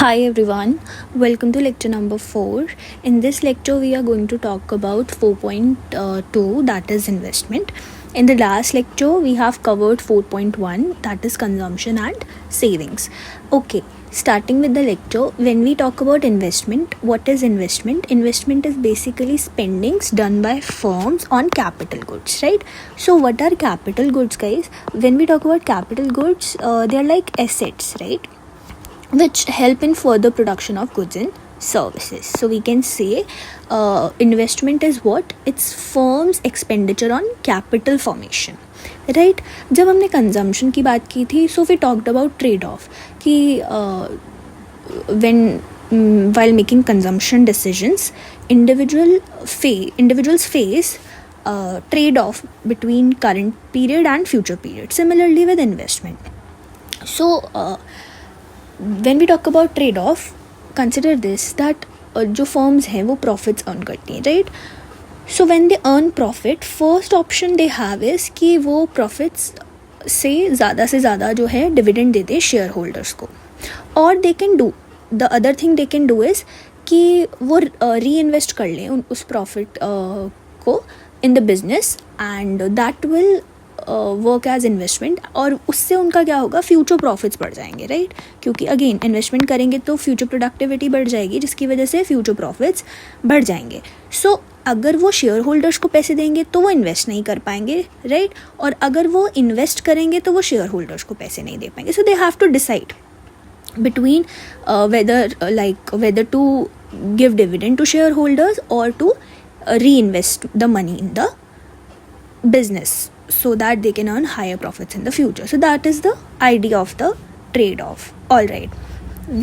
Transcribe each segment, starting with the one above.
Hi everyone, welcome to lecture number 4. In this lecture, we are going to talk about 4.2, that is investment. In the last lecture, we have covered 4.1, that is consumption and savings. Okay, starting with the lecture, when we talk about investment, what is investment? Investment is basically spendings done by firms on capital goods, right? So, what are capital goods, guys? When we talk about capital goods, they are like assets, right? Which help in further production of goods and services. So we can say investment is what? It's firm's expenditure on capital formation, right? जब हमने consumption की बात की थी, so we talked about trade off कि when while making consumption decisions, individuals face trade off between current period and future period. Similarly with investment. So when we talk about trade off, consider this that जो firms हैं वो profits earn करती हैं, right? So when they earn profit, first option they have is कि वो profits से ज़्यादा जो है dividend दे दे shareholders को. और they can do, the other thing they can do is कि वो reinvest कर लें उस profit को in the business and that will work as investment. और उससे उनका क्या होगा? फ्यूचर प्रॉफिट्स बढ़ जाएंगे, राइट? क्योंकि अगेन इन्वेस्टमेंट करेंगे तो फ्यूचर प्रोडक्टिविटी बढ़ जाएगी, जिसकी वजह से फ्यूचर प्रॉफिट्स बढ़ जाएंगे. सो अगर वो शेयर होल्डर्स को पैसे देंगे तो वो इन्वेस्ट नहीं कर पाएंगे, राइट? और अगर वो इन्वेस्ट करेंगे तो वो शेयर होल्डर्स को पैसे नहीं दे पाएंगे. So they have to decide between whether to give dividend to shareholders or to reinvest the money in the business so that they can earn higher profits in the future. So that is the idea of the trade-off. All right.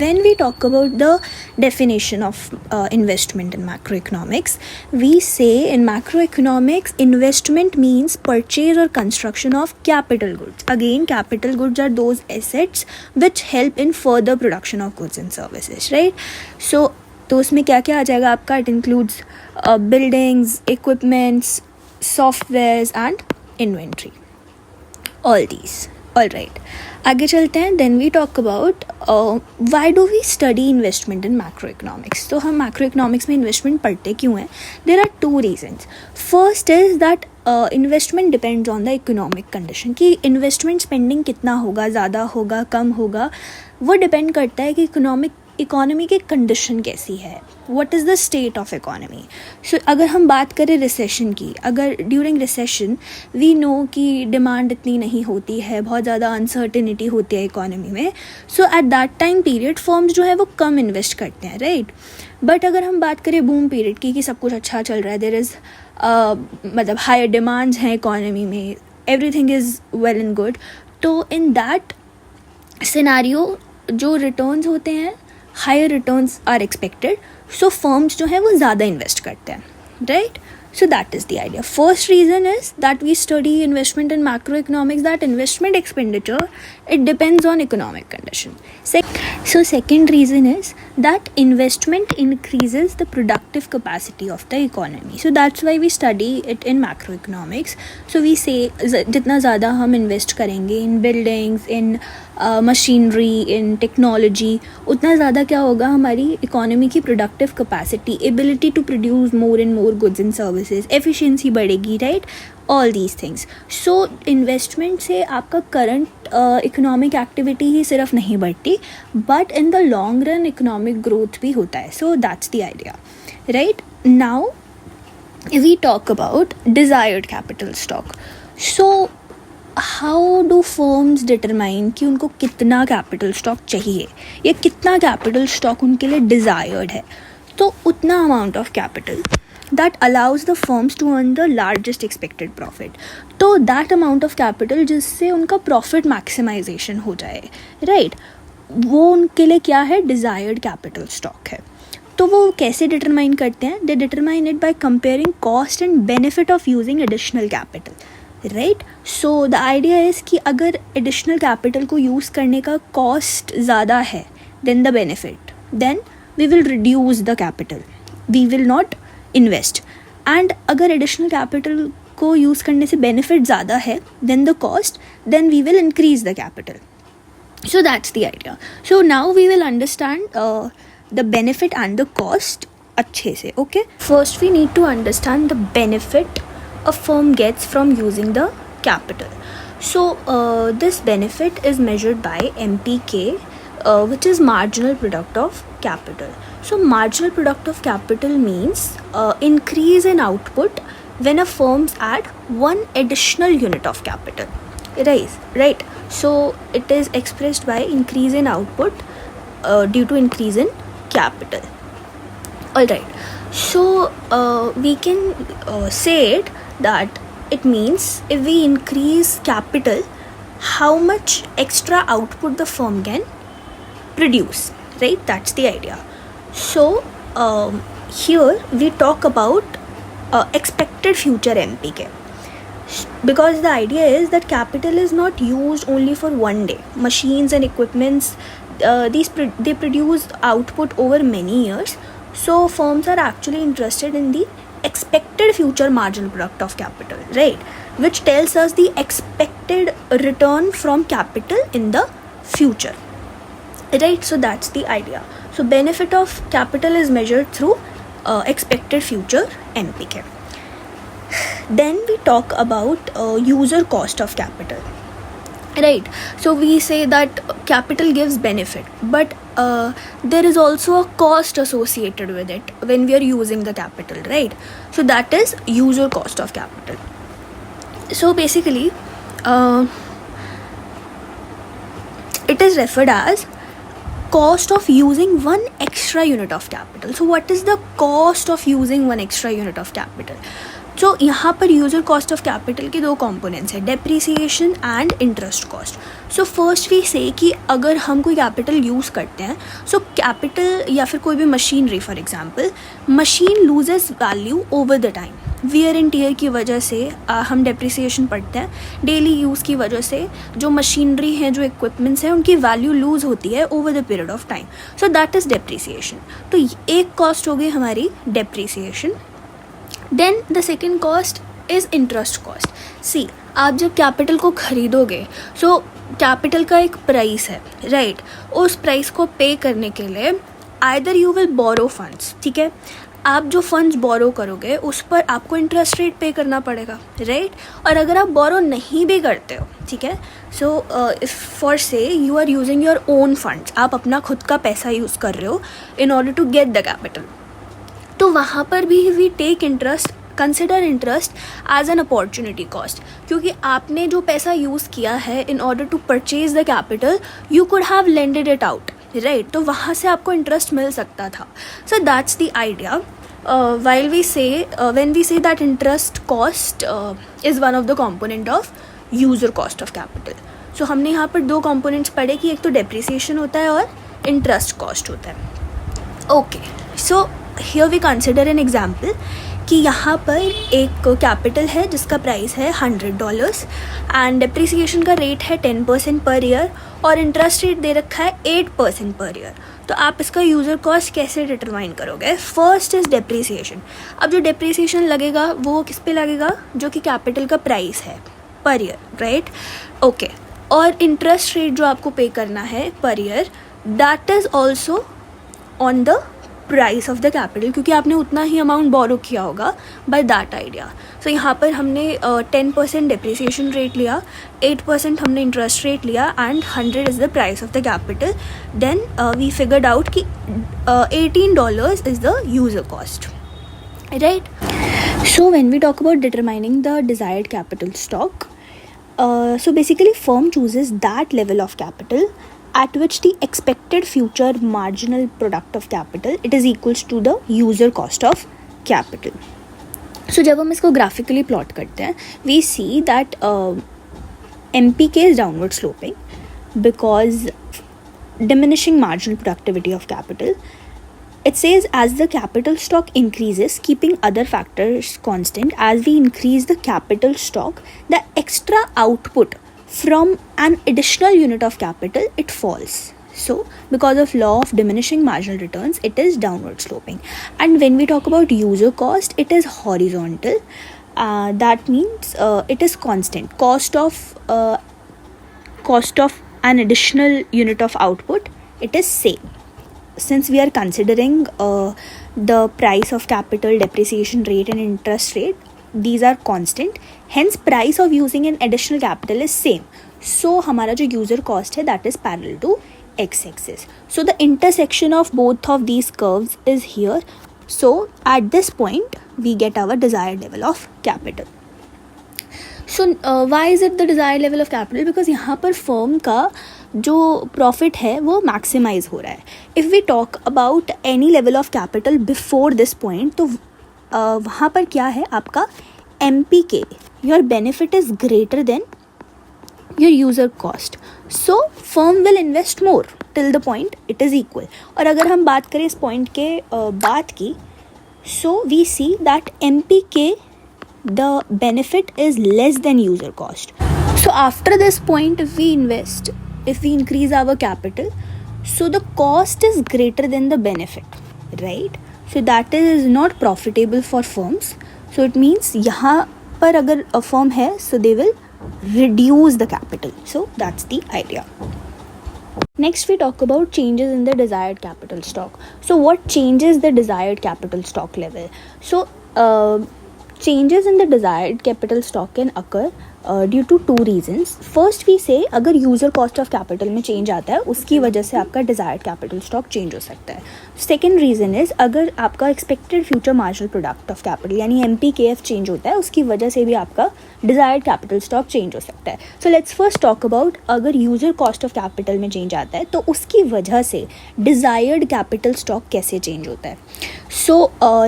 When we talk about the definition of investment in macroeconomics, we say in macroeconomics, investment means purchase or construction of capital goods. Again, capital goods are those assets which help in further production of goods and services, right? So, तो उसमें क्या क्या आ जाएगा आपका? It includes buildings, equipments, softwares and inventory. All these. All right. आगे चलते हैं. Then we talk about why do we study investment in macroeconomics? तो हम macroeconomics में investment पढ़ते क्यों हैं? There are two reasons. First is that investment depends on the economic condition. कि investment spending कितना होगा, ज़्यादा होगा, कम होगा, वो depend करता है कि इकोनॉमी की कंडीशन कैसी है. What is the state of economy. So अगर हम बात करें रिसेशन की, अगर ड्यूरिंग रिसेशन वी नो कि डिमांड इतनी नहीं होती है, बहुत ज़्यादा अनसर्टेनिटी होती है इकोनॉमी में, so at that time period firms जो है वो कम इन्वेस्ट करते हैं, राइट? बट अगर हम बात करें बूम पीरियड की, कि सब कुछ अच्छा चल रहा है, देयर इज़ मतलब हायर डिमांड्स हैं इकोनॉमी में, everything is well and good, तो इन दैट सिनेरियो जो रिटर्न्स होते हैं, higher returns are expected, so firms जो है वो ज़्यादा इन्वेस्ट करते हैं, right? So that is the idea. First reason is that we study investment in macroeconomics, that investment expenditure, it depends on economic condition. So second reason is that investment increases the productive capacity of the economy. So that's why we study it in macroeconomics. So we say जितना ज़्यादा हम invest करेंगे in buildings, in machinery, in technology, उतना ज़्यादा क्या होगा? हमारी economy की productive capacity, ability to produce more and more goods and services, efficiency बढ़ेगी, right? All these things. So investment से आपका current economic activity ही सिर्फ नहीं बढ़ती, but in the long run economic growth भी होता है. So that's the idea, right? Now we talk about desired capital stock. So how do firms determine कि उनको कितना capital stock चाहिए या कितना capital stock उनके लिए desired है? तो उतना amount of capital that allows the firms to earn the largest expected profit. तो that amount of capital जिससे उनका profit maximization हो जाए, right? वो उनके लिए क्या है? desired capital stock है. तो वो कैसे determine करते हैं? They determine it by comparing cost and benefit of using additional capital, right? So the idea is कि अगर additional capital को use करने का cost ज़्यादा है than the benefit, then we will reduce the capital. We will not invest. And अगर additional capital को use करने से बेनिफिट ज़्यादा है then the cost, then we will increase the capital, So that's the idea. So now we will understand the benefit and the cost अच्छे से. Okay, first we need to understand the benefit a firm gets from using the capital. So this benefit is measured by MPK, which is marginal product of capital. So marginal product of capital means increase in output when a firms add one additional unit of capital. Right. So it is expressed by increase in output due to increase in capital. Alright, so we can say it that it means if we increase capital, how much extra output the firm can produce, right? That's the idea. So here we talk about expected future MPK, because the idea is that capital is not used only for one day. Machines and equipments, they produce output over many years. So firms are actually interested in the expected future marginal product of capital, right? Which tells us the expected return from capital in the future, right? So that's the idea. So benefit of capital is measured through expected future MPK. Then we talk about user cost of capital, right? So we say that capital gives benefit, but there is also a cost associated with it when we are using the capital, right? So that is user cost of capital. So basically it is referred as cost of using one extra unit of capital. So what is the cost of using one extra unit of capital? So यहाँ पर user cost of capital के दो components है, depreciation and interest cost. So first we say कि अगर हम कोई capital use करते हैं, सो कैपिटल या फिर कोई भी machinery, for example machine loses value over the time. Wear and tear की वजह से हम डेप्रिसिएशन पढ़ते हैं. डेली यूज़ की वजह से जो मशीनरी हैं, जो इक्विपमेंट्स हैं, उनकी वैल्यू लूज़ होती है over the period of time. So that is depreciation. तो एक कॉस्ट हो गई हमारी depreciation. Then the second cost is interest cost. See, आप जब कैपिटल को ख़रीदोगे, सो कैपिटल का एक प्राइस है, राइट? उस प्राइस को पे करने के लिए either you will borrow funds, ठीक है? आप जो फंड्स बोरो करोगे उस पर आपको इंटरेस्ट रेट पे करना पड़ेगा, राइट? और अगर आप बोरो नहीं भी करते हो, ठीक है, so if for say you are using your own funds, आप अपना खुद का पैसा यूज़ कर रहे हो in order to get the capital, तो वहाँ पर भी we take interest, consider interest as an opportunity cost. क्योंकि आपने जो पैसा यूज़ किया है in order to purchase the capital, you could have lended it out, right? तो वहाँ से आपको इंटरेस्ट मिल सकता था. सो that's the idea. While we say when we say that interest cost is one of the component of user cost of capital. So हमने यहाँ पर दो components पढ़े कि एक तो depreciation होता है और interest cost होता है. Okay, so here we consider an example कि यहाँ पर एक कैपिटल है जिसका प्राइस है $100 एंड डेप्रिसिएशन का रेट है 10% पर ईयर और इंटरेस्ट रेट दे रखा है 8% पर ईयर. तो आप इसका यूज़र कॉस्ट कैसे डिटरमाइन करोगे? First is depreciation. अब जो डेप्रिसिएशन लगेगा वो किस पे लगेगा? जो कि कैपिटल का प्राइस है पर ईयर, राइट? ओके. और इंटरेस्ट रेट जो आपको पे करना है per year, that is also on the price of the capital, क्योंकि आपने उतना ही अमाउंट बोरो किया होगा बाय दैट आइडिया. सो यहाँ पर हमने 10% डेप्रिसिएशन रेट लिया, 8% हमने इंटरेस्ट रेट लिया and 100 is the price of the capital. Then we figured out कि $18 is the user cost, right? So when we talk about determining the desired capital stock, so basically firm chooses that level of capital at which the expected future marginal product of capital it is equals to the user cost of capital. So जब हम इसको graphically plot करते हैं, we see that MPK is downward sloping because diminishing marginal productivity of capital. It says as the capital stock increases, keeping other factors constant, as we increase the capital stock, the extra output from an additional unit of capital, it falls. So because of law of diminishing marginal returns, it is downward sloping. And when we talk about user cost, it is horizontal. That means it is constant. Cost of an additional unit of output, it is same. Since we are considering the price of capital, depreciation rate and interest rate, these are constant, hence price of using an additional capital is same. So हमारा जो user cost है that is parallel to x-axis. So the intersection of both of these curves is here. So at this point we get our desired level of capital. So why is it the desired level of capital? Because यहाँ पर firm का जो profit है वो maximise हो रहा है. If we talk about any level of capital before this point, तो वहाँ पर क्या है आपका MPK, your benefit is greater than your user cost. So firm will invest more till the point it is equal. और अगर हम बात करें इस पॉइंट के बाद की, so we see that MPK the benefit is less than user cost. So after this point, if we increase our capital, so the cost is greater than the benefit, right? So that is not profitable for firms. So it means यहाँ पर अगर a firm है, so they will reduce the capital. So that's the idea. Next we talk about changes in the desired capital stock. So what changes the desired capital stock level? So changes in the desired capital stock can occur due to two reasons. First we say अगर user cost of capital में change आता है उसकी वजह से आपका desired capital stock change हो सकता है. Second reason is अगर आपका expected future marginal product of capital यानी MPKF change होता है उसकी वजह से भी आपका desired capital stock change हो सकता है. So let's first talk about अगर user cost of capital में change आता है तो उसकी वजह से desired capital stock कैसे change होता है. So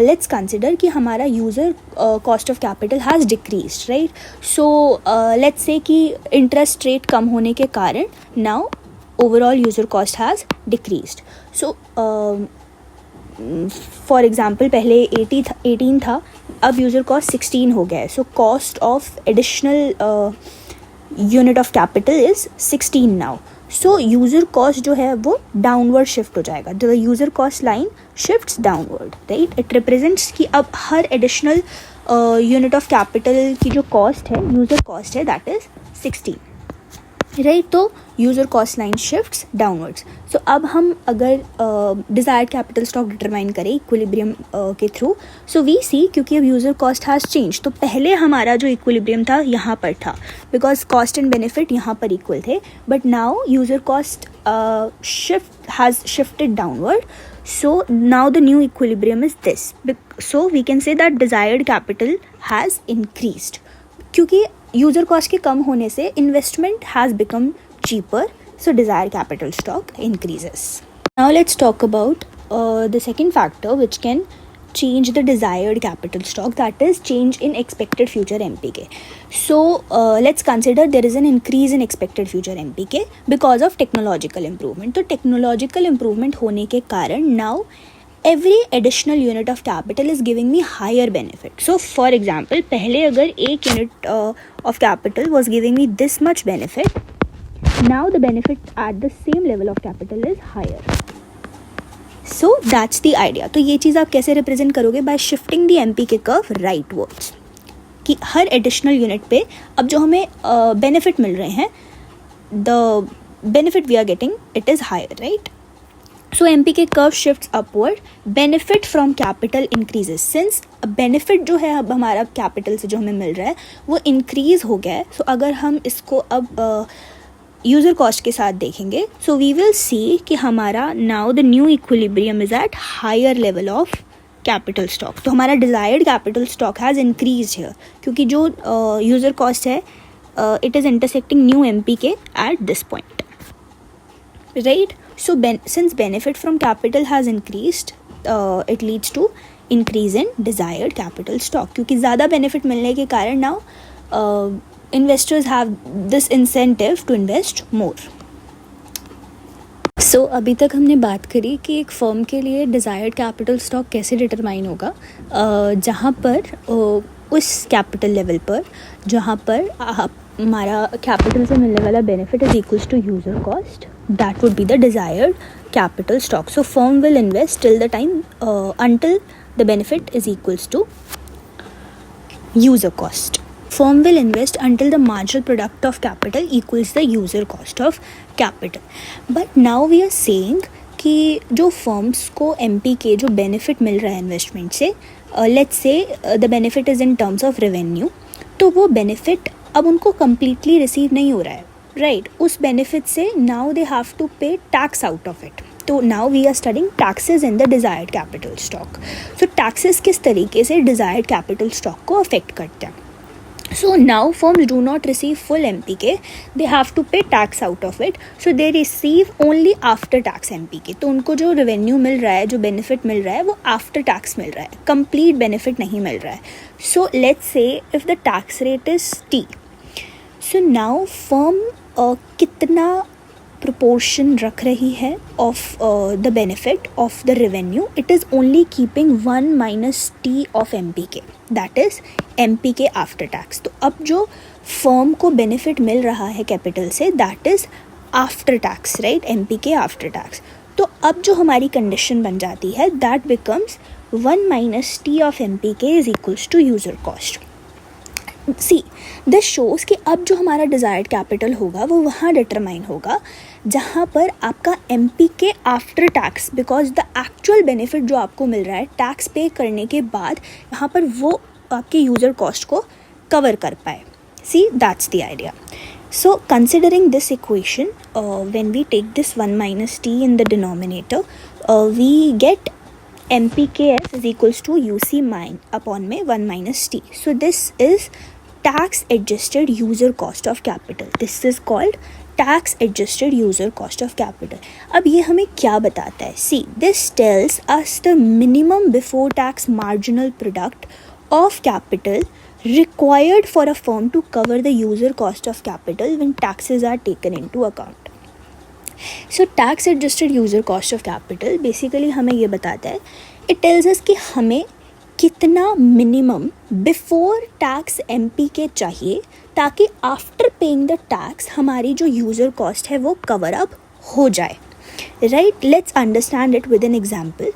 let's consider कि हमारा user cost of capital has decreased, right? So let's say कि interest rate कम होने के कारण now overall user cost has decreased. So for example पहले 18 था, अब user cost 16 हो गया है. So cost of additional unit of capital is 16 now. So user cost जो है वो downward shift हो जाएगा. The user cost line shifts downward, right? It represents कि अब हर additional unit of capital की जो cost है, user cost है, that is 16, right? तो user cost line shifts downwards. So अब हम अगर desired capital stock determine करें equilibrium के through, so we see क्योंकि अब user cost has changed, तो पहले हमारा जो equilibrium था यहाँ पर था because cost and benefit यहाँ पर equal थे, but now user cost has shifted downward. So now the new equilibrium is this. So we can say that desired capital has increased क्योंकि user cost के कम होने से investment has become cheaper. So desired capital stock increases. Now let's talk about the second factor which can change the desired capital stock, that is change in expected future MPK. So let's consider there is an increase in expected future MPK because of technological improvement. तो technological improvement होने के कारण now every additional unit of capital is giving me higher benefit. So for example पहले अगर एक unit of capital was giving me this much benefit, now the benefit at the same level of capital is higher. So that's the idea. तो ये चीज़ आप कैसे represent करोगे? By shifting the MPK curve rightwards. कि हर additional unit पे अब जो हमें benefit मिल रहे हैं, the benefit we are getting, it is higher, right? So MPK curve shifts upward. Benefit from capital increases. Since benefit जो है अब हमारा capital से जो हमें मिल रहा है वो increase हो गया है. So अगर हम इसको अब यूज़र कॉस्ट के साथ देखेंगे, सो वी विल सी कि हमारा now the new equilibrium is at higher level of capital stock. तो हमारा desired capital stock has increase here क्योंकि जो यूज़र कॉस्ट है it is intersecting new MPK at this point, right? So since benefit from capital has increased it leads to increase in desired capital stock क्योंकि ज़्यादा benefit मिलने के कारण now investors have this incentive to invest more. So अभी तक हमने बात करी कि एक फर्म के लिए डिज़ायर्ड कैपिटल स्टॉक कैसे डिटरमाइन होगा, जहाँ पर उस कैपिटल लेवल पर जहाँ पर हमारा कैपिटल से मिलने वाला benefit is equals to user cost, that would be the desired capital stock. So firm will invest till the time until the benefit is equals to user cost. firm will invest until the marginal product of capital equals the user cost of capital. But now we are saying कि जो firms को MP के जो benefit मिल रहा है investment से, let's say the benefit is in terms of revenue, तो वो बेनिफिट अब उनको कम्प्लीटली रिसीव नहीं हो रहा है, राइट उस बेनिफिट से now they have to pay tax out of it. तो now we are studying taxes in the desired capital stock. So taxes किस तरीके से डिज़ायर्ड कैपिटल स्टॉक को अफेक्ट करते हैं. So now firms do not receive full MPK, they have to pay tax out of it, so they receive only after tax MPK. तो उनको जो revenue मिल रहा है, जो बेनिफिट मिल रहा है, वो आफ्टर टैक्स मिल रहा है, कंप्लीट बेनिफिट नहीं मिल रहा है. So let's say if the tax rate is T, so now firm कितना proportion रख रही है of the benefit of the revenue, it is only keeping 1 minus T of MPK, that is MPK after tax. तो अब जो firm को benefit मिल रहा है कैपिटल से, that is after tax, right, MPK after tax. तो अब जो हमारी कंडीशन बन जाती है, that becomes 1 minus T of MPK is equals to user cost. See this shows कि अब जो हमारा डिज़ायर्ड कैपिटल होगा वो वहाँ डिटरमाइन होगा जहाँ पर आपका MPK after tax, because the actual benefit जो आपको मिल रहा है टैक्स पे करने के बाद, यहाँ पर वो आपके यूज़र कॉस्ट को कवर कर पाए. See that's the idea. So considering this equation, when we take this 1 minus T in the denominator, we get MPKS is equals to UC mine upon में 1 minus T. So this is tax adjusted user cost of capital. This is called tax adjusted user cost of capital. अब ये हमें क्या बताता है? See, this tells us the minimum before tax marginal product of capital required for a firm to cover the user cost of capital when taxes are taken into account. So tax adjusted user cost of capital basically हमें ये बताता है, it tells us कि हमें कितना minimum before tax MPK चाहिए ताकि after paying the tax हमारी जो यूज़र कॉस्ट है वो कवर अप हो जाए, right. Let's understand it with an example.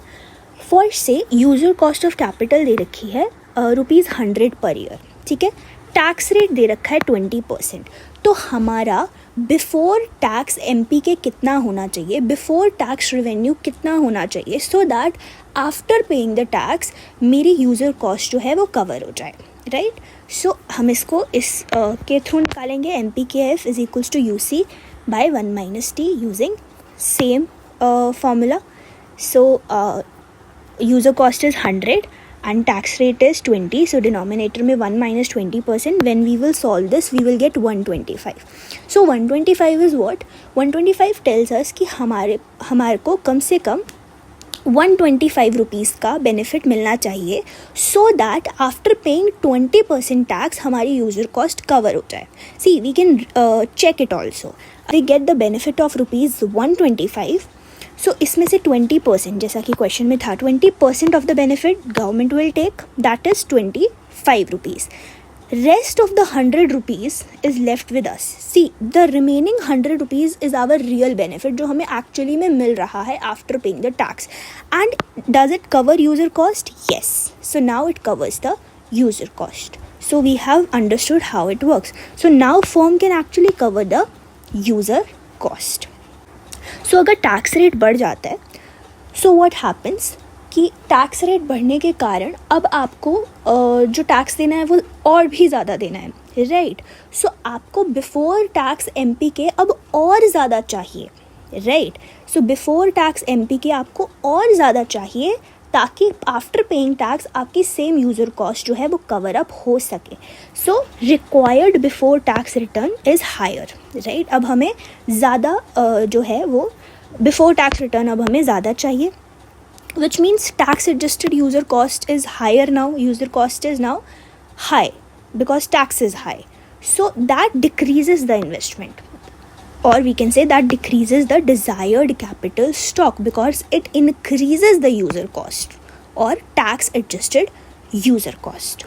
For से यूज़र कॉस्ट ऑफ कैपिटल दे रखी है ₹100 पर ईयर, ठीक है. टैक्स रेट दे रखा है 20%. तो हमारा बिफोर टैक्स MPK कितना होना चाहिए, बिफोर टैक्स रेवेन्यू कितना होना चाहिए, so that after paying the tax मेरी यूज़र कॉस्ट जो है वो कवर हो जाए, राइट. सो हम इसको इस के थ्रू निकालेंगे. MPKF is equals to UC by 1 minus T using same formula. So user cost is 100 and tax rate is 20, so denominator में 1 minus 20%. When we will solve this, we will get 125. So 125 is what? 125 tells us कि हमारे को कम से कम 125 rupees का benefit मिलना चाहिए, so that after paying 20% tax हमारी user cost cover हो जाए. See we can check it also. We get the benefit of ₹125. So इसमें से 20%, जैसा कि क्वेश्चन में था, 20% of the benefit government will take, that is 25 rupees. Rest of the 100 rupees is left with us. See the remaining 100 rupees is our real benefit जो हमें actually में मिल रहा है after paying the tax. And does it cover user cost? Yes. So now it covers the user cost. So we have understood how it works. So now firm can actually cover the user cost. So अगर tax rate बढ़ जाता है, so what happens कि tax rate बढ़ने के कारण अब आपको जो टैक्स देना है वो और भी ज़्यादा देना है, राइट. सो आपको बिफोर टैक्स MPK अब और ज़्यादा चाहिए, right. So before tax MPK आपको और ज़्यादा चाहिए ताकि आफ्टर पेइंग टैक्स आपकी सेम यूज़र कॉस्ट जो है वो कवर अप हो सके. So required before tax return is higher, right. अब हमें ज़्यादा जो है वो बिफोर टैक्स रिटर्न अब हमें ज़्यादा चाहिए, which means tax adjusted user cost is higher now. User cost is now high because tax is high. So that decreases the investment, or we can say that decreases the desired capital stock because it increases the user cost or tax adjusted user cost.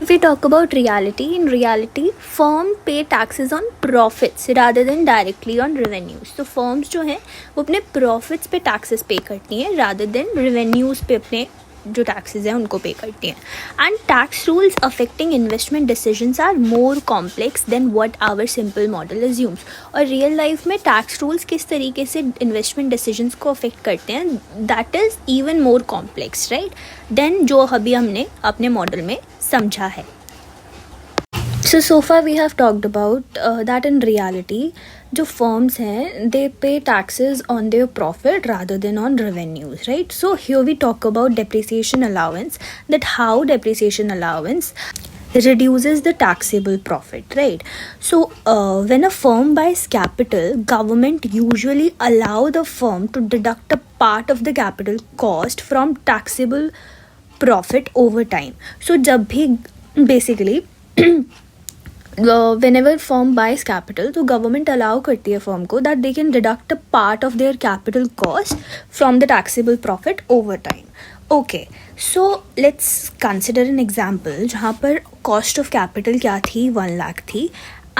If we talk about reality, in reality firm pay taxes on profits rather than directly on revenues. तो firms जो हैं वो अपने profits पे taxes pay करती हैं rather than revenues पे अपने जो टैक्सेस हैं उनको पे करती हैं. And tax rules affecting investment decisions are more complex than what our simple model assumes. और रियल लाइफ में टैक्स रूल्स किस तरीके से इन्वेस्टमेंट डिसीजंस को अफेक्ट करते हैं, that is even more complex, right, than जो अभी हमने अपने मॉडल में समझा है. So far we have talked about that in reality जो firms हैं they pay taxes on their profit rather than on revenues, right? So here we talk about depreciation allowance, that how depreciation allowance reduces the taxable profit, right? So when a firm buys capital, government usually allow the firm to deduct a part of the capital cost from taxable profit over time. So जब भी basically whenever firm buys capital, तो government allow करती है firm को that they can deduct a part of their capital cost from the taxable profit over time. Okay, so let's consider an example जहाँ पर cost of capital क्या थी, 1 lakh थी,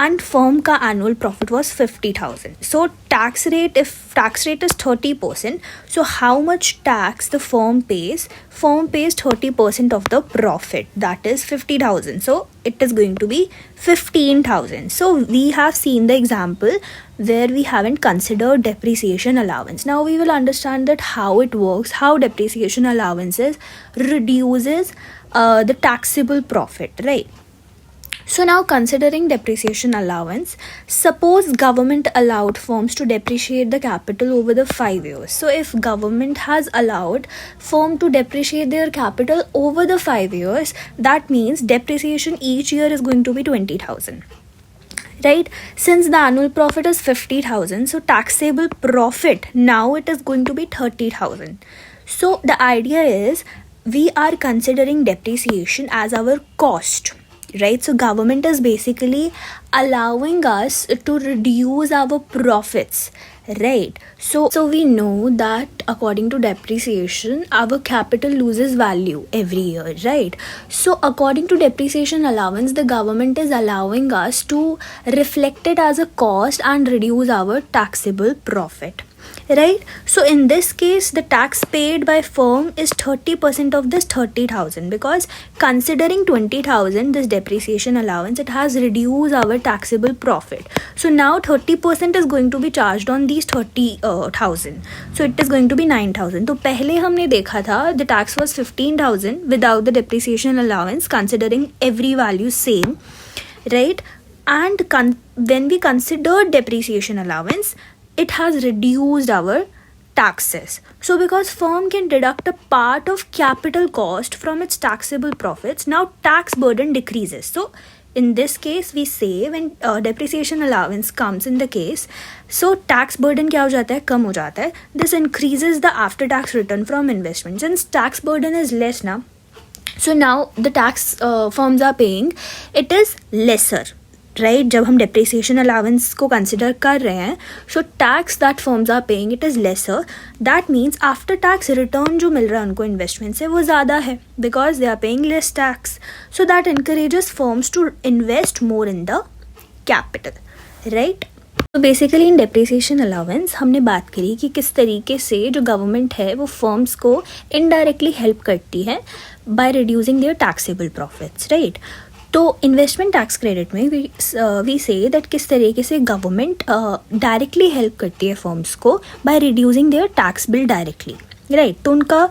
and firm का annual profit was 50,000. So tax rate, if tax rate is 30%, so how much tax the firm pays? Firm pays 30% of the profit, that is 50,000. So it is going to be 15,000. So we have seen the example where we haven't considered depreciation allowance. Now we will understand that how it works, how depreciation allowances reduces the taxable profit, right? So now considering depreciation allowance, suppose government allowed firms to depreciate the capital over the 5 years. So if government has allowed firm to depreciate their capital over the 5 years, that means depreciation each year is going to be 20,000. Right? Since the annual profit is 50,000, so taxable profit now it is going to be 30,000. So the idea is we are considering depreciation as our cost. Right, so government is basically allowing us to reduce our profits, right? So we know that according to depreciation, our capital loses value every year, right? So according to depreciation allowance, the government is allowing us to reflect it as a cost and reduce our taxable profit. Right, so in this case the tax paid by firm is 30% of this 30,000, because considering 20,000 this depreciation allowance, it has reduced our taxable profit. So now 30% is going to be charged on these 30,000, so it is going to be 9,000. तो पहले हमने देखा था the tax was 15,000 without the depreciation allowance, considering every value same, right? And when we considered depreciation allowance, it has reduced our taxes. So because firm can deduct a part of capital cost from its taxable profits, now tax burden decreases. So in this case we say when depreciation allowance comes in the case, so tax burden क्या हो जाता है, कम हो जाता है. This increases the after tax return from investment. Since tax burden is less now, so now the tax firms are paying, it is lesser. Right, जब हम depreciation allowance को कंसिडर कर रहे हैं, so tax that firms are paying it is lesser. That means after tax return जो मिल रहा है उनको इन्वेस्टमेंट से वो ज़्यादा है, because they are paying less tax. So that encourages firms to invest more in the capital, right. तो बेसिकली इन डेप्रिसिएशन अलाउंस हमने बात करी कि किस तरीके से जो गवर्नमेंट है वो फर्म्स को इनडायरेक्टली हेल्प करती है by reducing there taxable profits, right. तो इन्वेस्टमेंट टैक्स क्रेडिट में वी से दैट किस तरीके से गवर्नमेंट डायरेक्टली हेल्प करती है फर्म्स को by reducing there tax bill directly, right. तो उनका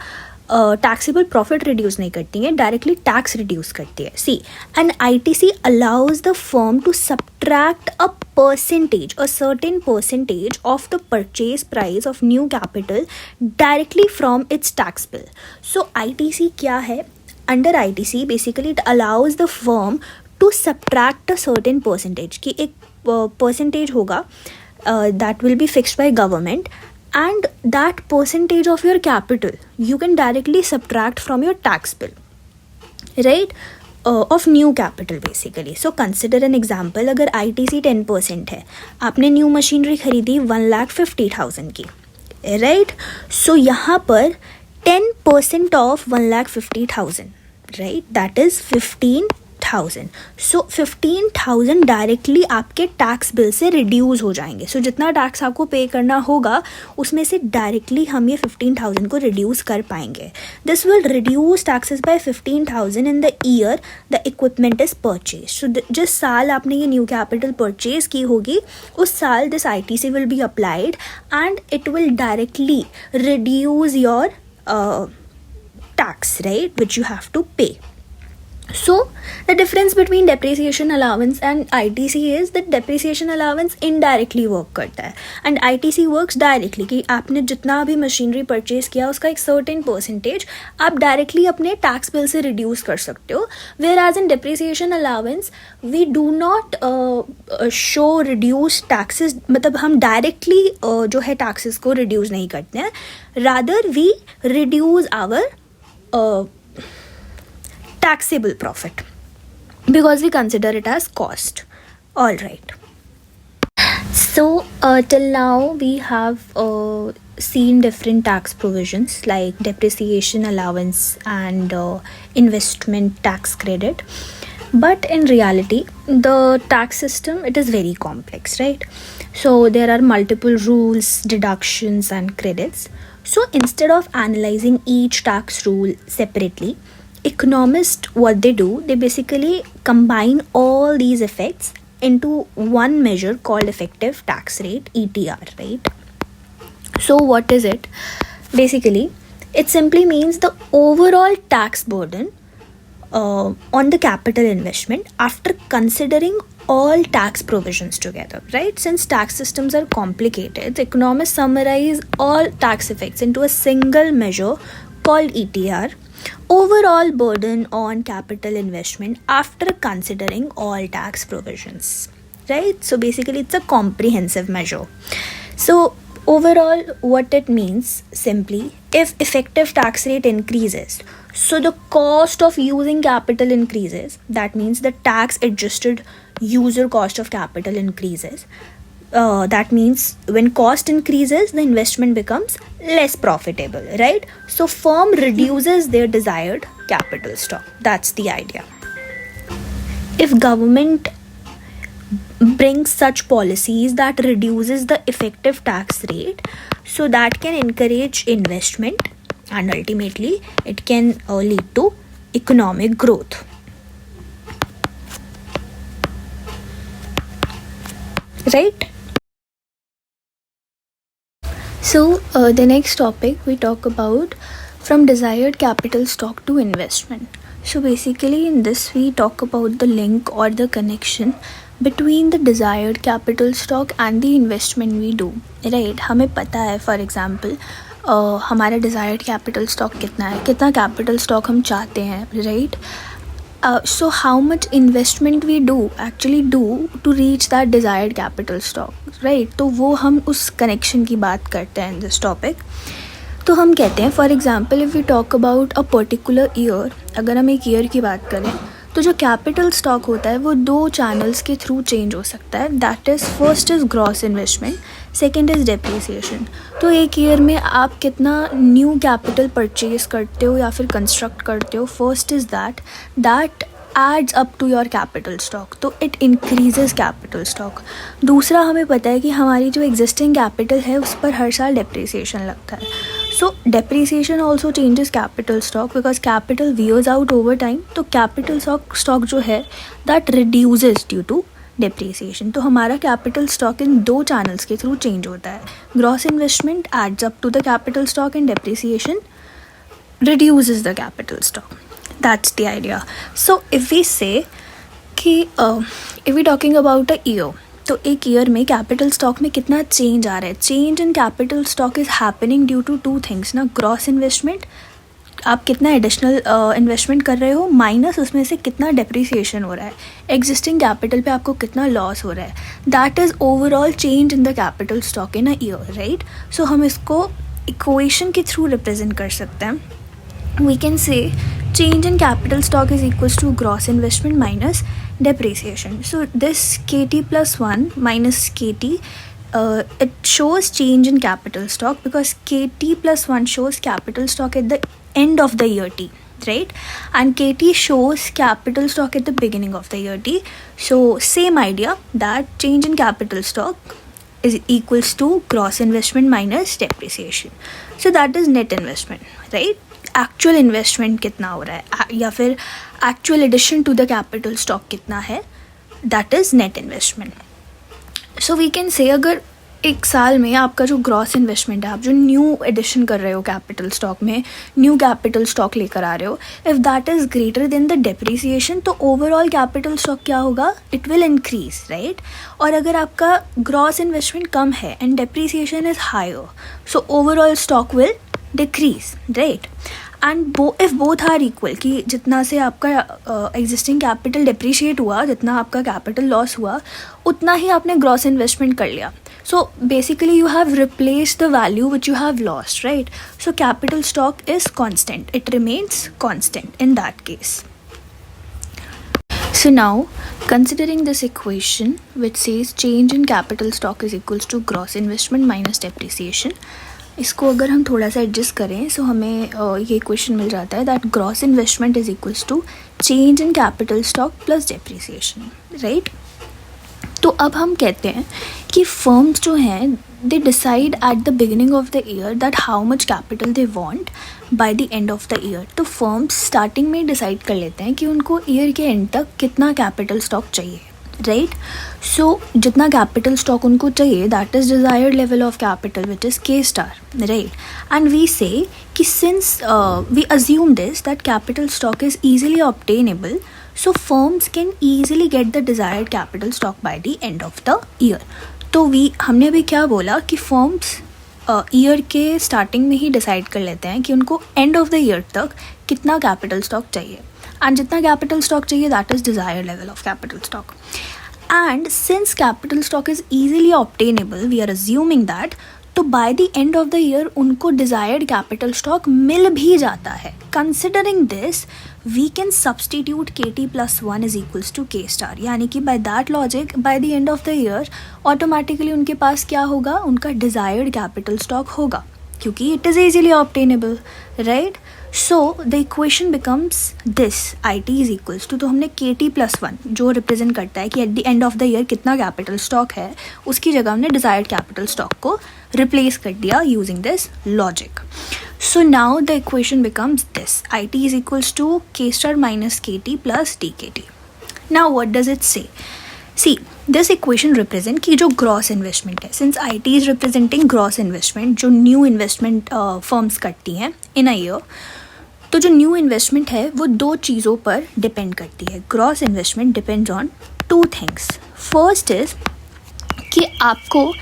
टैक्सेबल प्रॉफिट रिड्यूस नहीं करती है, डायरेक्टली टैक्स रिड्यूस करती है. See, and ITC allows the firm to subtract a percentage, a certain percentage of the purchase price of new capital directly from its tax bill. So ITC क्या है? Under ITC basically it allows the firm to subtract a certain percentage, कि एक percentage होगा that will be fixed by government, and that percentage of your capital you can directly subtract from your tax bill, right? Of new capital basically. So consider an example, अगर ITC 10% है, आपने new machinery खरीदी 1,50,000 की, right? So यहाँ पर 10% of 1,50,000, right, that is 15,000. 15,000. So 15,000 directly आपके tax bill से reduce हो जाएंगे. सो जितना टैक्स आपको पे करना होगा उसमें से डायरेक्टली हम ये 15,000 को रिड्यूस कर पाएंगे. This will reduce taxes by 15,000 in the year the equipment is purchase. So जिस साल आपने ये न्यू कैपिटल परचेज की होगी उस साल this ITC will be applied and it will directly reduce your tax, right, which you have to pay. So the difference between depreciation allowance and ITC is that depreciation allowance indirectly work करता है and ITC works directly कि आपने जितना भी machinery purchase किया उसका एक certain percentage आप directly अपने tax bill से reduce कर सकते हो. Whereas in depreciation allowance we do not show reduce taxes, मतलब हम directly जो है taxes को reduce नहीं करते हैं, rather we reduce our taxable profit because we consider it as cost. All right. So till now we have seen different tax provisions like depreciation allowance and investment tax credit. But in reality, the tax system, it is very complex, right? So there are multiple rules, deductions and credits. So instead of analyzing each tax rule separately, economists, what they do, they basically combine all these effects into one measure called effective tax rate, ETR, right? So what is it? Basically, it simply means the overall tax burden on the capital investment after considering all tax provisions together, right? Since tax systems are complicated, economists summarize all tax effects into a single measure called ETR, overall burden on capital investment after considering all tax provisions, right? So basically it's a comprehensive measure. So overall what it means simply, if effective tax rate increases, so the cost of using capital increases, that means the tax adjusted user cost of capital increases. That means when cost increases, the investment becomes less profitable, right? So firm reduces their desired capital stock. That's the idea. If government brings such policies that reduces the effective tax rate, so that can encourage investment and ultimately it can lead to economic growth. Right? So the next topic we talk about from desired capital stock to investment. So basically in this we talk about the link or the connection between the desired capital stock and the investment we do, right? हमें पता है for example हमारा desired capital stock कितना है, कितना capital stock हम चाहते हैं, right? So how much investment we do actually do to reach that desired capital stock, right? तो वो हम उस connection की बात करते हैं in this topic. तो हम कहते हैं for example if we talk about a particular year, अगर हम एक year की बात करें तो जो कैपिटल स्टॉक होता है वो दो चैनल्स के थ्रू चेंज हो सकता है. That is first is gross investment, second is depreciation. तो एक ईयर में आप कितना न्यू कैपिटल परचेज करते हो या फिर कंस्ट्रक्ट करते हो, first is that adds up to your capital stock, तो इट इंक्रीजेज कैपिटल स्टॉक. दूसरा हमें पता है कि हमारी जो एग्जिस्टिंग कैपिटल है उस पर हर साल डेप्रिसिएशन लगता है. So depreciation also changes capital stock because capital wears out over time. तो capital stock जो है that reduces due to depreciation. तो हमारा capital stock इन दो channels के through change होता है. Gross investment adds up to the capital stock and depreciation reduces the capital stock. That's the idea. So if we say कि if we talking about a year, तो एक year में capital stock में कितना change आ रहा है. Change in capital stock is happening due to two things ना. ग्रॉस इन्वेस्टमेंट, आप कितना एडिशनल इन्वेस्टमेंट कर रहे हो, माइनस उसमें से कितना डेप्रिसिएशन हो रहा है, एग्जिस्टिंग कैपिटल पे आपको कितना लॉस हो रहा है. That is overall change in the capital stock in a year, right. So हम इसको इक्वेशन के थ्रू रिप्रेजेंट कर सकते हैं. We can say change in capital stock is equals to gross investment minus depreciation. So this KT plus 1 minus KT, it shows change in capital stock because KT plus 1 shows capital stock at the end of the year T, right? And KT shows capital stock at the beginning of the year T. So same idea, that change in capital stock is equals to gross investment minus depreciation. So that is net investment, right? Actual investment कितना हो रहा है या फिर actual addition to the capital stock कितना है, that is net investment. So we can say अगर एक साल में आपका जो ग्रॉस इन्वेस्टमेंट है, आप जो न्यू एडिशन कर रहे हो कैपिटल स्टॉक में, न्यू कैपिटल स्टॉक लेकर आ रहे हो, if that is greater then the depreciation, तो ओवरऑल कैपिटल स्टॉक क्या होगा, इट विल इंक्रीज, राइट? और अगर आपका ग्रॉस इन्वेस्टमेंट कम है and depreciation is higher, so overall stock will decrease, right? And if both are equal, कि जितना से आपका एग्जिस्टिंग कैपिटल डिप्रिशिएट हुआ, जितना आपका कैपिटल लॉस हुआ, उतना ही आपने ग्रॉस इन्वेस्टमेंट कर लिया. So basically you have replaced the value which you have lost, right? So capital stock is constant. It remains constant in that case. So now considering this equation which says change in capital stock is equals to gross investment minus depreciation, इसको अगर हम थोड़ा सा adjust करें सो हमें ये equation मिल जाता है that gross investment is equals to change in capital stock plus depreciation, right? तो अब हम कहते हैं कि फर्म्स जो हैं they decide at the beginning of the year that how much capital they want by the end of the year. तो फर्म्स स्टार्टिंग में डिसाइड कर लेते हैं कि उनको ईयर के एंड तक कितना कैपिटल स्टॉक चाहिए, राइट? सो जितना कैपिटल स्टॉक उनको चाहिए that is desired level of capital which is K star, right? And we say कि since we assume this that capital stock is easily obtainable, so firms can easily get the desired capital stock by the end of the year. तो हमने अभी क्या बोला कि firms year के starting में ही decide कर लेते हैं कि उनको एंड ऑफ द ईयर तक कितना कैपिटल स्टॉक चाहिए, एंड जितना कैपिटल स्टॉक चाहिए that is desired level of capital stock. And since capital stock is easily obtainable, we are assuming that, तो by the end of the year उनको desired capital stock मिल भी जाता है. Considering this we can substitute KT plus 1 is equals to K star, यानी कि by that logic bye the end of the year automatically उनके पास क्या होगा, उनका डिज़ायर्ड कैपिटल स्टॉक होगा क्योंकि it is easily obtainable, right? So the equation becomes this IT is equals to, तो हमने KT plus 1 जो रिप्रेजेंट करता है कि eight the end of the year कितना कैपिटल स्टॉक है, उसकी जगह हमने डिज़ायर्ड कैपिटल स्टॉक को रिप्लेस कर दिया using this logic. So now the equation becomes this, IT is equals to K star minus KT plus DKT. Now what does it say? See, this equation represent कि जो gross investment है, since IT is representing gross investment जो new investment firms करती हैं in a year, तो जो new investment है वो दो चीज़ों पर depend करती है. Gross investment depends on two things. First is कि आपको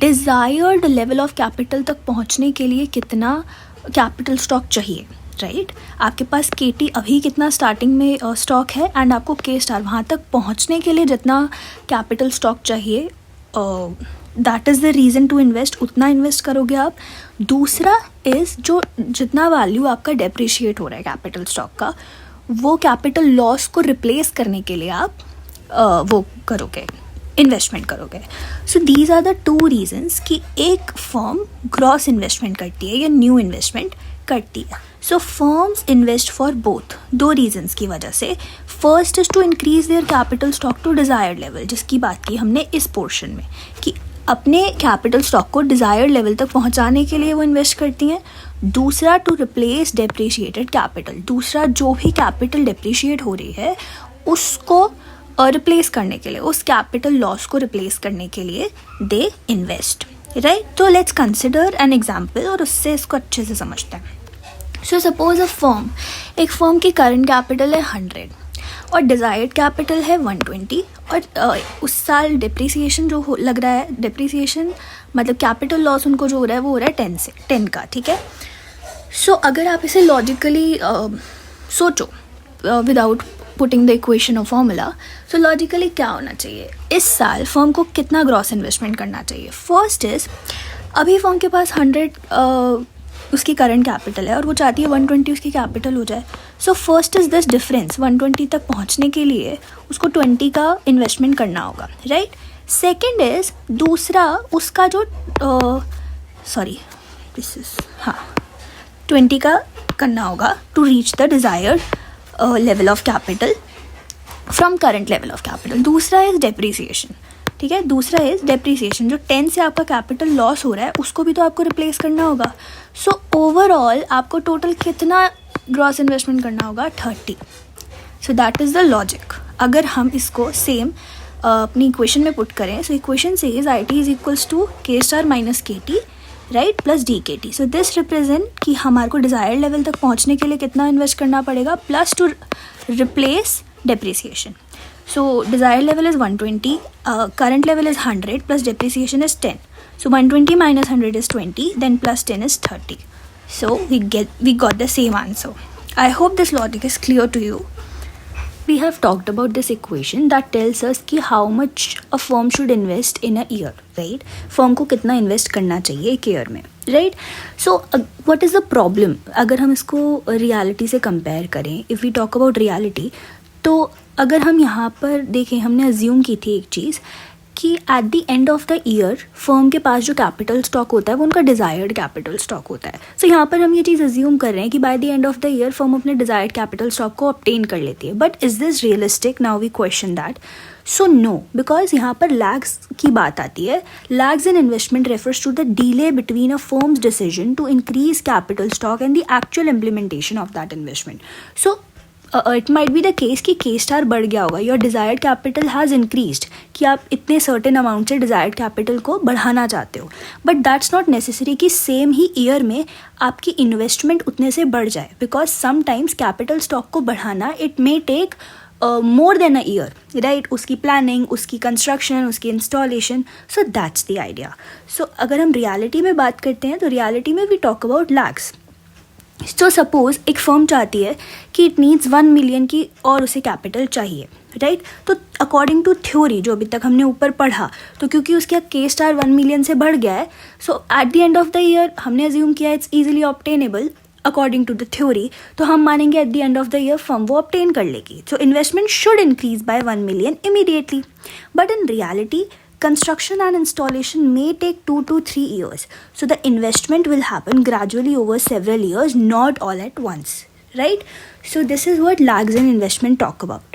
desired level of capital तक पहुँचने के लिए कितना कैपिटल स्टॉक चाहिए, राइट? आपके पास KT अभी कितना स्टार्टिंग में स्टॉक है एंड आपको K स्टार वहाँ तक पहुँचने के लिए जितना कैपिटल स्टॉक चाहिए that is the reason to invest, उतना इन्वेस्ट करोगे आप. दूसरा इज़ जो जितना वैल्यू आपका डेप्रिशिएट हो रहा है कैपिटल स्टॉक का, वो कैपिटल लॉस को रिप्लेस करने के लिए आप वो करोगे, इन्वेस्टमेंट करोगे. So these are the two reasons कि एक फर्म ग्रॉस इन्वेस्टमेंट करती है या न्यू इन्वेस्टमेंट करती है. So firms invest for both, दो रीजन्स की वजह से. First is to increase their capital stock to desired level, जिसकी बात की हमने इस पोर्शन में कि अपने कैपिटल स्टॉक को डिज़ायर्ड लेवल तक पहुंचाने के लिए वो इन्वेस्ट करती हैं. दूसरा टू रिप्लेस डेप्रिशिएटेड कैपिटल, दूसरा जो भी कैपिटल डेप्रिशिएट हो रही है उसको रिप्लेस करने के लिए, उस कैपिटल लॉस को रिप्लेस करने के लिए दे इन्वेस्ट, राइट? तो लेट्स कंसिडर एन एग्जाम्पल और उससे इसको अच्छे से समझते हैं. सो सपोज एक फर्म की करंट कैपिटल है 100 और डिज़ायर्ड कैपिटल है 120 और उस साल डिप्रिसिएशन जो लग रहा है, डिप्रिसिएशन मतलब कैपिटल लॉस उनको जो हो रहा है वो हो रहा है 10 का, ठीक है? सो अगर आप इसे लॉजिकली सोचो विदाउट पुटिंग द इक्वेशन और फॉर्मूला, सो लॉजिकली क्या होना चाहिए, इस साल फर्म को कितना ग्रॉस इन्वेस्टमेंट करना चाहिए? फर्स्ट इज़ अभी फर्म के पास 100 उसकी करंट कैपिटल है और वो चाहती है 120 उसकी कैपिटल हो जाए. So first is this difference, 120 तक पहुंचने के लिए उसको 20 का इन्वेस्टमेंट करना होगा, राइट? सेकेंड इज़ दूसरा उसका जो 20 का करना होगा to reach the desired level of capital from current level of capital. दूसरा इज डेप्रीसिएशन. ठीक है, दूसरा इज डेप्रीसिएशन. जो 10 से आपका कैपिटल लॉस हो रहा है उसको भी तो आपको रिप्लेस करना होगा. सो ओवरऑल आपको टोटल कितना ग्रॉस इन्वेस्टमेंट करना होगा? 30. So that is the logic. अगर हम इसको सेम अपनी इक्वेशन में पुट करें, सो इक्वेशन से is I T is equals to K star minus K T, right, plus D K T. So this represent कि हमारे को डिज़ायर्ड लेवल तक पहुंचने के लिए कितना इन्वेस्ट करना पड़ेगा, plus two replace depreciation. So desired level is 120, current level is 100, plus depreciation is 10. So 120 minus 100 is 20, then plus 10 is 30. So we got the same answer. I hope this logic is clear to you. We have talked about this equation that tells us कि how much a firm should invest in a year, right? Firm को कितना invest करना चाहिए एक year में, right? So what is the problem? अगर हम इसको reality से compare करें, if we talk about reality, तो अगर हम यहाँ पर देखें, हमने अज्यूम की थी एक चीज़ कि eight the end of the year firm के पास जो कैपिटल स्टॉक होता है वो उनका डिज़ायर्ड कैपिटल स्टॉक होता है. सो यहाँ पर हम ये चीज़ अज्यूम कर रहे हैं कि by the end of the year firm अपने डिज़ायर्ड कैपिटल स्टॉक को ऑब्टेन कर लेती है. But is this realistic? Now we question that. So no, because यहाँ पर लैग्स की बात आती है. Lags in investment refers to the delay between a firm's decision to increase capital stock and the actual implementation of that investment. So it might be the case कि K star बढ़ गया होगा, your desired capital has increased, कि आप इतने certain amount से desired capital को बढ़ाना चाहते हो. बट दैट्स नॉट नेसेसरी कि सेम ही ईयर में आपकी इन्वेस्टमेंट उतने से बढ़ जाए, बिकॉज समटाइम्स कैपिटल स्टॉक को बढ़ाना it may take more than a year, right? उसकी प्लानिंग, उसकी कंस्ट्रक्शन, उसकी installation. So that's the idea. So अगर हम रियलिटी में बात करते हैं तो रियलिटी में वी टॉक अबाउट लैक्स. तो सपोज एक फर्म चाहती है कि इट नीड्स 1 मिलियन की और उसे कैपिटल चाहिए, राइट? तो अकॉर्डिंग टू थ्योरी जो अभी तक हमने ऊपर पढ़ा, तो क्योंकि उसका के स्टार 1 मिलियन से बढ़ गया है, so at the end of the year हमने अज्यूम किया it's easily obtainable according to the theory, तो हम मानेंगे at the end of the year firm वो ऑब्टेन कर लेगी. So investment should increase by 1 million immediately. But in reality construction and installation may take 2 to 3 years. So the investment will happen gradually over several years, not all at once, right? So this is what lags in investment talk about.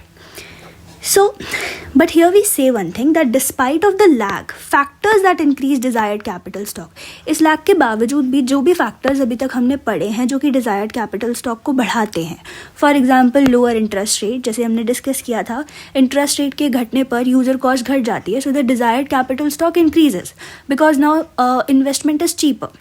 So, but here we say one thing, that despite of the lag, factors that increase desired capital stock, इस lag के बावजूद भी जो भी factors अभी तक हमने पढ़े हैं जो कि desired capital stock को बढ़ाते हैं, for example lower interest rate, जैसे हमने डिस्कस किया था, interest rate के घटने पर user cost घट जाती है, so the desired capital stock increases because now investment is cheaper.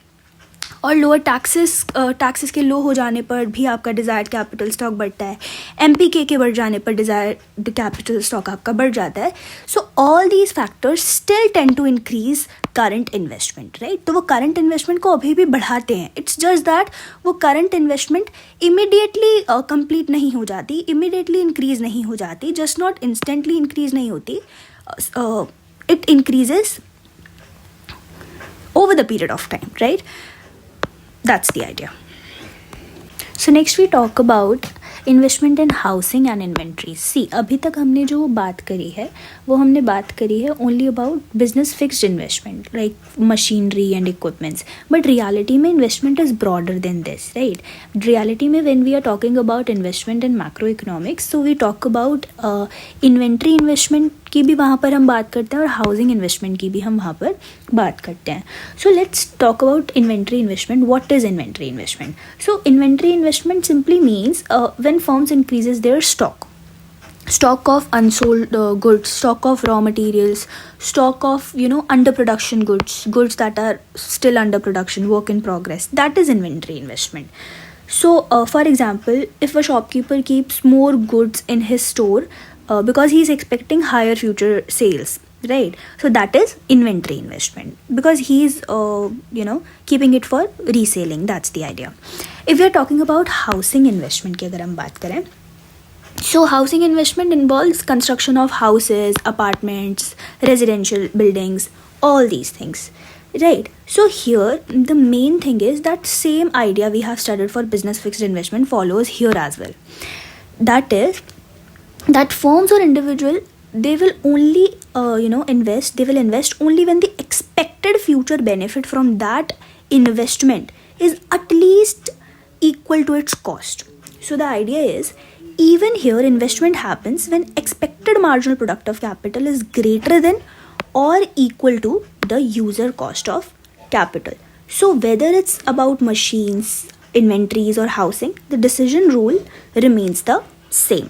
और लोअर टैक्सेस के लो हो जाने पर भी आपका डिज़ायर्ड कैपिटल स्टॉक बढ़ता है. एमपीके के बढ़ जाने पर डिज़ायर्ड कैपिटल स्टॉक आपका बढ़ जाता है. So all these factors still tend to increase current investment, right? तो वो करंट इन्वेस्टमेंट को अभी भी बढ़ाते हैं. इट्स जस्ट दैट वो करंट इन्वेस्टमेंट इमीडिएटली कंप्लीट नहीं हो जाती, इमीडिएटली इंक्रीज नहीं हो जाती, जस्ट नॉट इंस्टेंटली इंक्रीज नहीं होती. It increases over the period of time, right? That's the idea. So next we talk about investment in housing and inventories. See, अभी तक हमने जो बात करी है वो हमने बात करी है only about business fixed investment like machinery and equipments. But reality में investment is broader than this, right? Reality में when we are talking about investment in macroeconomics, so we talk about inventory investment की भी वहाँ पर हम बात करते हैं और हाउसिंग इन्वेस्टमेंट की भी हम वहाँ पर बात करते हैं. So let's talk about inventory investment. What is inventory investment? So inventory investment simply means when firms increases their stock of unsold goods, stock of raw materials, stock of underproduction goods that are still under production, work in progress, that is inventory investment. So for example, if a shopkeeper keeps more goods in his store because he is expecting higher future sales, right? So that is inventory investment because he is keeping it for reselling. That's the idea. If we are talking about housing investment की अगर हम बात करें, so housing investment involves construction of houses, apartments, residential buildings, all these things, right? So here the main thing is that same idea we have studied for business fixed investment follows here as well. That is that firms or individual, they will only invest only when the expected future benefit from that investment is at least equal to its cost. So the idea is, even here investment happens when expected marginal productive capital is greater than or equal to the user cost of capital. So whether it's about machines, inventories or housing, the decision rule remains the same.